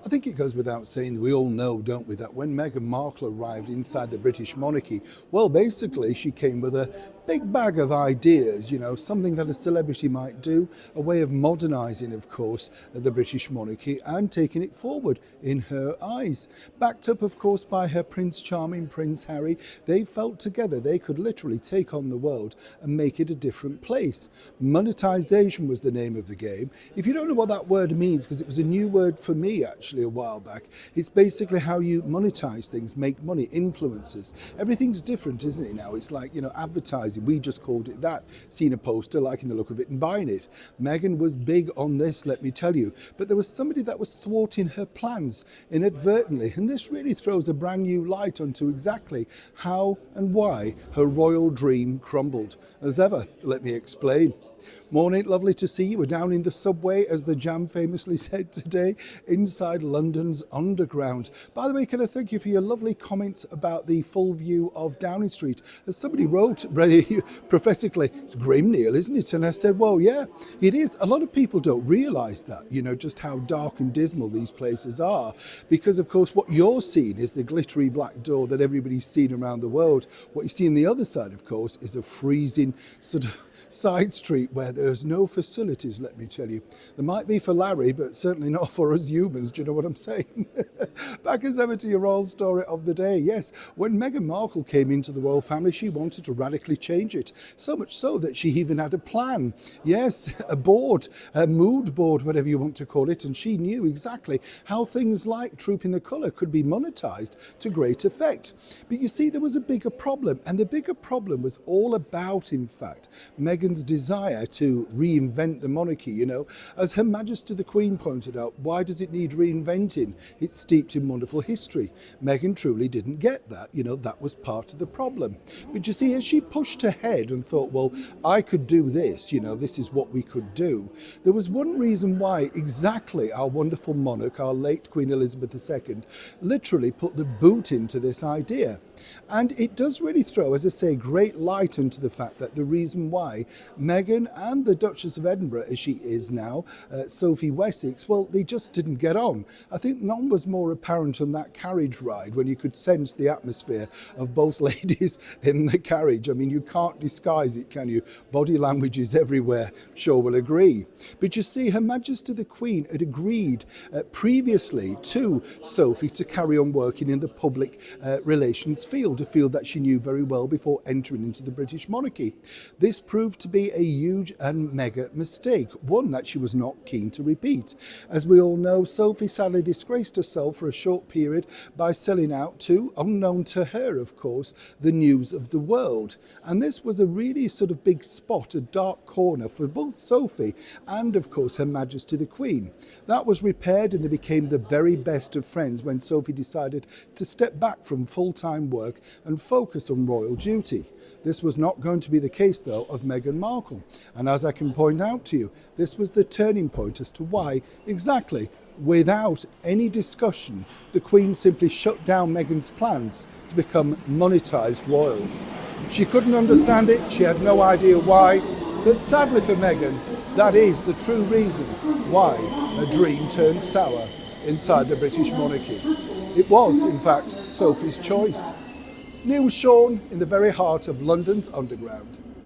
I think it goes without saying, we all know, don't we, that when Meghan Markle arrived inside the British monarchy, well, basically she came with a big bag of ideas, something that a celebrity might do, a way of modernising, of course, the British monarchy and taking it forward in her eyes. Backed up, of course, by her Prince Charming, Prince Harry, they felt together they could literally take on the world and make it a different place. Monetisation was the name of the game. If you don't know what that word means, because it was a new word for me actually a while back, it's basically how you monetize things, make money, influencers. Everything's different, isn't it now? It's like, advertising. We just called it that. Seeing a poster, liking the look of it and buying it. Meghan was big on this, let me tell you. But there was somebody that was thwarting her plans inadvertently. And this really throws a brand new light onto exactly how and why her royal dream crumbled. As ever, let me explain. Morning, lovely to see you. We're down in the subway, as the Jam famously said today, inside London's Underground. By the way, can I thank you for your lovely comments about the full view of Downing Street? As somebody wrote very prophetically, it's grim, Neil, isn't it? And I said, well, yeah, it is. A lot of people don't realise that, just how dark and dismal these places are. Because, of course, what you're seeing is the glittery black door that everybody's seen around the world. What you see on the other side, of course, is a freezing sort of side street where there's no facilities, let me tell you. There might be for Larry, but certainly not for us humans. Do you know what I'm saying? Back as ever to your royal story of the day. Yes, when Meghan Markle came into the royal family, she wanted to radically change it. So much so that she even had a plan. Yes, a board, a mood board, whatever you want to call it. And she knew exactly how things like Trooping the Colour could be monetised to great effect. But you see, there was a bigger problem. And the bigger problem was all about, in fact, Meghan's desire to reinvent the monarchy, As Her Majesty the Queen pointed out, why does it need reinventing? It's steeped in wonderful history. Meghan truly didn't get that, that was part of the problem. But you see, as she pushed ahead and thought, well, I could do this, this is what we could do. There was one reason why exactly our wonderful monarch, our late Queen Elizabeth II, literally put the boot into this idea. And it does really throw, as I say, great light into the fact that the reason why Meghan and the Duchess of Edinburgh, as she is now, Sophie Wessex, well, they just didn't get on. I think none was more apparent on that carriage ride when you could sense the atmosphere of both ladies in the carriage. I mean, you can't disguise it, can you? Body language is everywhere, sure will agree. But you see, Her Majesty the Queen had agreed previously to Sophie to carry on working in the public relations field, a field that she knew very well before entering into the British monarchy. This proved to be a huge and mega mistake, one that she was not keen to repeat. As we all know, Sophie sadly disgraced herself for a short period by selling out to, unknown to her of course, the news of the world. And this was a really sort of big spot, a dark corner for both Sophie and of course Her Majesty the Queen. That was repaired and they became the very best of friends when Sophie decided to step back from full-time work and focus on royal duty. This was not going to be the case though of Meghan Markle. And as I can point out to you, this was the turning point as to why exactly, without any discussion, the Queen simply shut down Meghan's plans to become monetised royals. She couldn't understand it, she had no idea why, but sadly for Meghan, that is the true reason why a dream turned sour inside the British monarchy. It was, in fact, Sophie's choice. Neil Sean in the very heart of London's Underground.